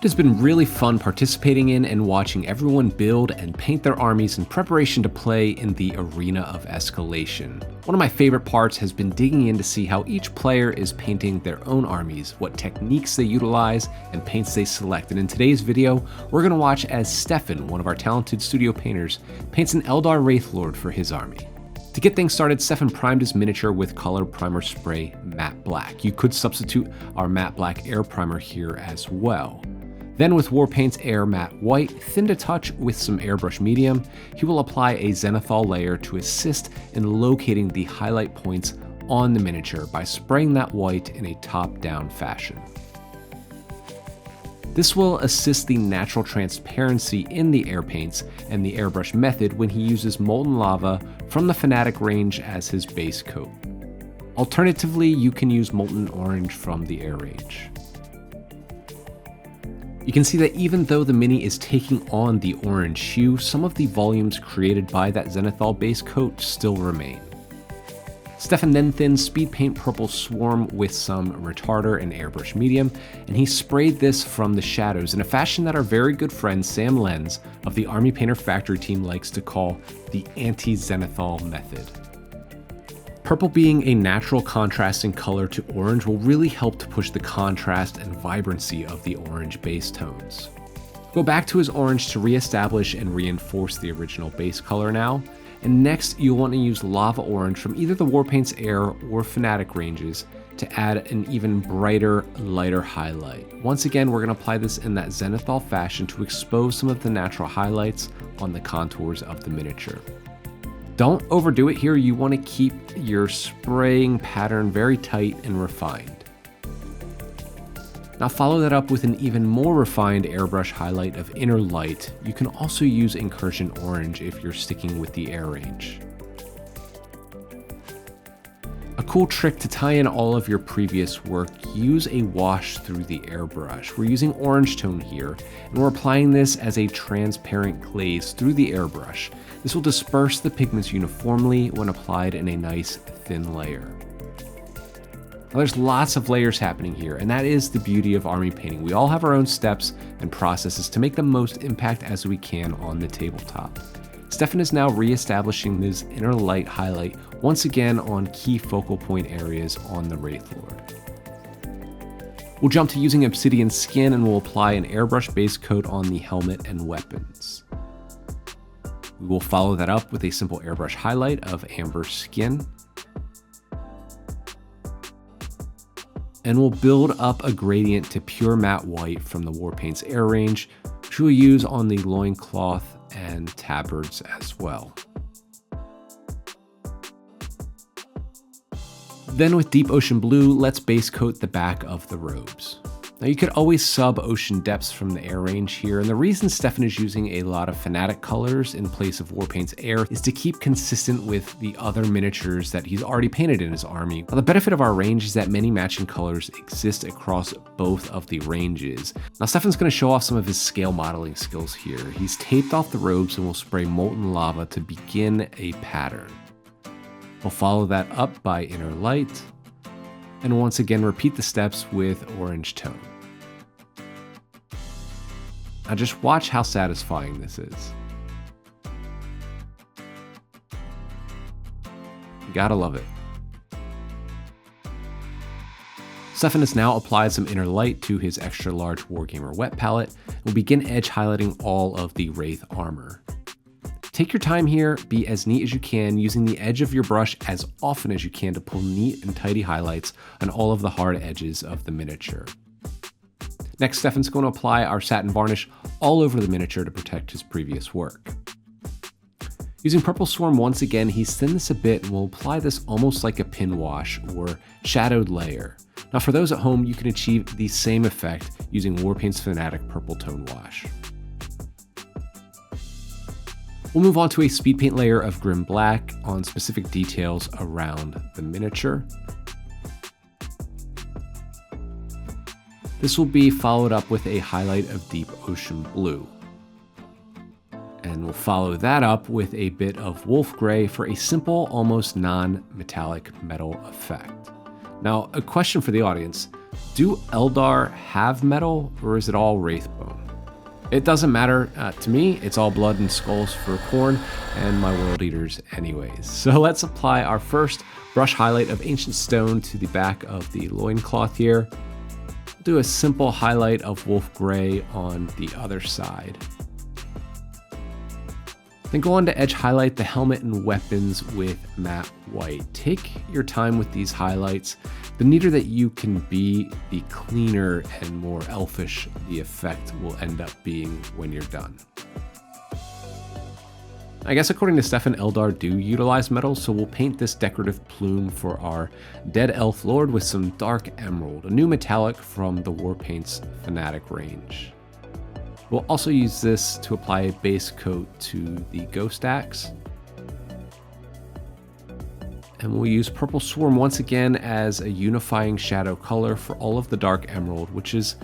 It has been really fun participating in and watching everyone build and paint their armies in preparation to play in the arena of Escalation. One of my favorite parts has been digging in to see how each player is painting their own armies, what techniques they utilize, and paints they select. And in today's video, we're going to watch as Steffen, one of our talented studio painters, paints an Aeldari Wraithlord for his army. To get things started, Steffen primed his miniature with Color Primer Spray Matte Black. You could substitute our Matte Black Air Primer here as well. Then with Warpaints Air Matte White, thinned a touch with some Airbrush Medium, he will apply a zenithal layer to assist in locating the highlight points on the miniature by spraying that white in a top-down fashion. This will assist the natural transparency in the air paints and the airbrush method when he uses molten lava from the Fanatic range as his base coat. Alternatively, you can use molten orange from the air range. You can see that even though the mini is taking on the orange hue, some of the volumes created by that zenithal base coat still remain. Steffen then thinned Speed Paint Purple Swarm with some retarder and airbrush medium, and he sprayed this from the shadows in a fashion that our very good friend Sam Lenz of the Army Painter Factory team likes to call the anti-zenithal method. Purple being a natural contrasting color to orange will really help to push the contrast and vibrancy of the orange base tones. Go back to his orange to re-establish and reinforce the original base color now, and next you'll want to use Lava Orange from either the Warpaints Air or Fanatic ranges to add an even brighter, lighter highlight. Once again, we're going to apply this in that zenithal fashion to expose some of the natural highlights on the contours of the miniature. Don't overdo it here, you want to keep your spraying pattern very tight and refined. Now follow that up with an even more refined airbrush highlight of Inner Light. You can also use Incursion Orange if you're sticking with the air range. A cool trick to tie in all of your previous work, use a wash through the airbrush. We're using orange tone here, and we're applying this as a transparent glaze through the airbrush. This will disperse the pigments uniformly when applied in a nice thin layer. Now there's lots of layers happening here, and that is the beauty of army painting. We all have our own steps and processes to make the most impact as we can on the tabletop. Steffen is now re-establishing this Inner Light highlight once again on key focal point areas on the Wraithlord. We'll jump to using Obsidian Skin and we'll apply an airbrush base coat on the helmet and weapons. We will follow that up with a simple airbrush highlight of Amber Skin. And we'll build up a gradient to pure matte white from the Warpaints Air range, which we'll use on the loincloth and tabards as well. Then with Deep Ocean Blue, let's base coat the back of the robes. Now you could always sub Ocean Depths from the air range here, and the reason Steffen is using a lot of Fanatic colors in place of Warpaints Air is to keep consistent with the other miniatures that he's already painted in his army. Now the benefit of our range is that many matching colors exist across both of the ranges. Now Steffen's going to show off some of his scale modeling skills here. He's taped off the robes and will spray molten lava to begin a pattern. We'll follow that up by Inner Light, and once again repeat the steps with orange tone. Now just watch how satisfying this is. You gotta love it. Steffen has now applied some Inner Light to his extra large Wargamer wet palette and will begin edge highlighting all of the Wraith armor. Take your time here, be as neat as you can, using the edge of your brush as often as you can to pull neat and tidy highlights on all of the hard edges of the miniature. Next, Steffen's going to apply our satin varnish all over the miniature to protect his previous work. Using Purple Swarm once again, he's thinned this a bit and will apply this almost like a pin wash or shadowed layer. Now for those at home, you can achieve the same effect using Warpaints Fanatic Purple Tone Wash. We'll move on to a speed paint layer of Grim Black on specific details around the miniature. This will be followed up with a highlight of Deep Ocean Blue. And we'll follow that up with a bit of Wolf Gray for a simple, almost non-metallic metal effect. Now, a question for the audience. Do Eldar have metal, or is it all Wraithbone? It doesn't matter. To me, it's all blood and skulls for Khorne and my World Eaters anyways. So let's apply our first brush highlight of Ancient Stone to the back of the loincloth here. Do a simple highlight of Wolf Grey on the other side. Then go on to edge highlight the helmet and weapons with matte white. Take your time with these highlights. The neater that you can be, the cleaner and more elfish the effect will end up being when you're done. I guess according to Steffen, Eldar do utilize metal, so we'll paint this decorative plume for our dead elf lord with some dark emerald, a new metallic from the Warpaints Fanatic range. We'll also use this to apply a base coat to the ghost axe. And we'll use Purple Swarm once again as a unifying shadow color for all of the dark emerald, which is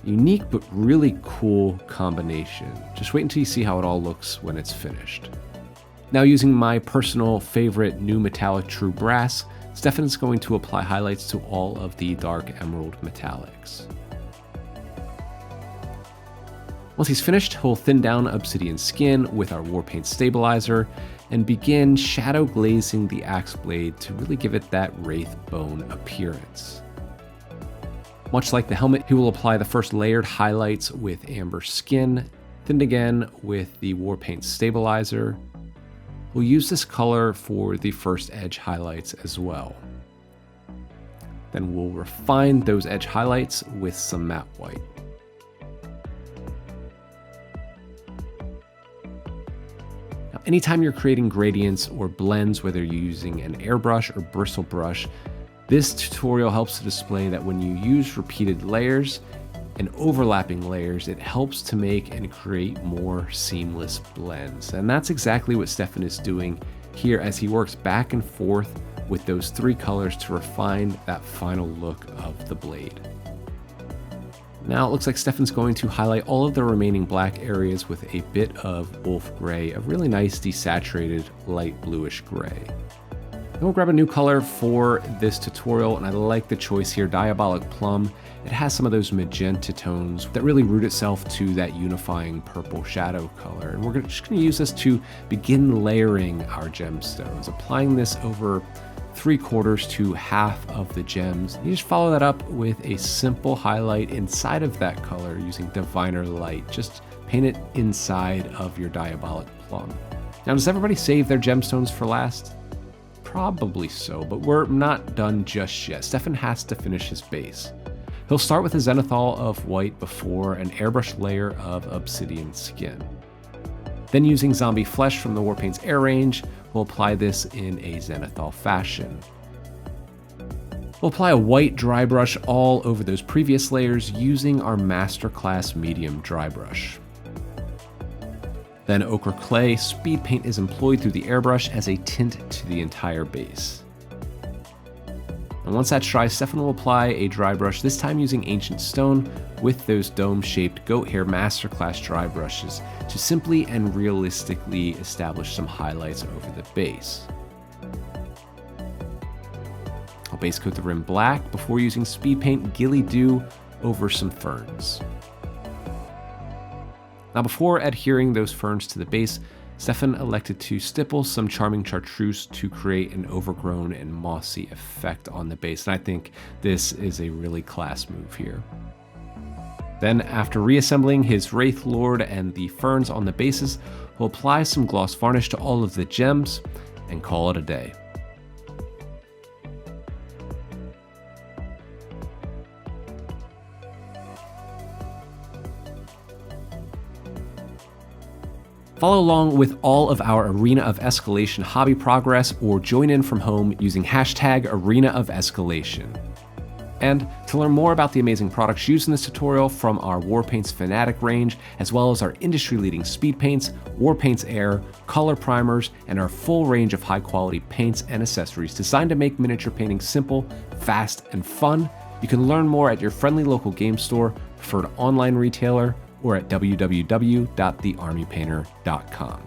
unique but really cool combination. Just wait until you see how it all looks when it's finished. Now, using my personal favorite new metallic True Brass, Steffen is going to apply highlights to all of the dark emerald metallics. Once he's finished, he'll thin down Obsidian Skin with our Warpaint Stabilizer and begin shadow glazing the axe blade to really give it that Wraithbone appearance. Much like the helmet, he will apply the first layered highlights with Amber Skin, thinned again with the Warpaint Stabilizer. We'll use this color for the first edge highlights as well. Then we'll refine those edge highlights with some matte white. Anytime you're creating gradients or blends, whether you're using an airbrush or bristle brush, this tutorial helps to display that when you use repeated layers and overlapping layers, it helps to make and create more seamless blends. And that's exactly what Steffen is doing here as he works back and forth with those three colors to refine that final look of the blade. Now it looks like Steffen's going to highlight all of the remaining black areas with a bit of Wolf Grey, a really nice desaturated light bluish gray. Then we'll grab a new color for this tutorial, and I like the choice here, Diabolic Plum. It has some of those magenta tones that really root itself to that unifying purple shadow color. And we're just going to use this to begin layering our gemstones, applying this over 3/4 to half of the gems. You just follow that up with a simple highlight inside of that color using Diviner Light. Just paint it inside of your Diabolic Plum. Now, does everybody save their gemstones for last? Probably so, but we're not done just yet. Steffen has to finish his base. He'll start with a zenithal of white before an airbrush layer of Obsidian Skin. Then, using Zombie Flesh from the Warpaints Air range, we'll apply this in a zenithal fashion. We'll apply a white dry brush all over those previous layers using our Masterclass Medium dry brush. Then Ochre Clay Speed Paint is employed through the airbrush as a tint to the entire base. And once that's dry, Steffen will apply a dry brush, this time using Ancient Stone with those dome-shaped goat hair Masterclass dry brushes to simply and realistically establish some highlights over the base. I'll base coat the rim black before using Speed Paint Gilly Dew over some ferns. Now, before adhering those ferns to the base, Steffen elected to stipple some Charming Chartreuse to create an overgrown and mossy effect on the base, and I think this is a really class move here. Then, after reassembling his Wraithlord and the ferns on the bases, we'll apply some gloss varnish to all of the gems and call it a day. Follow along with all of our Arena of Escalation hobby progress or join in from home using hashtag Arena of Escalation. And to learn more about the amazing products used in this tutorial from our Warpaints Fanatic range, as well as our industry-leading speed paints, Warpaints Air, color primers, and our full range of high-quality paints and accessories designed to make miniature painting simple, fast, and fun, you can learn more at your friendly local game store, preferred online retailer, or at www.thearmypainter.com.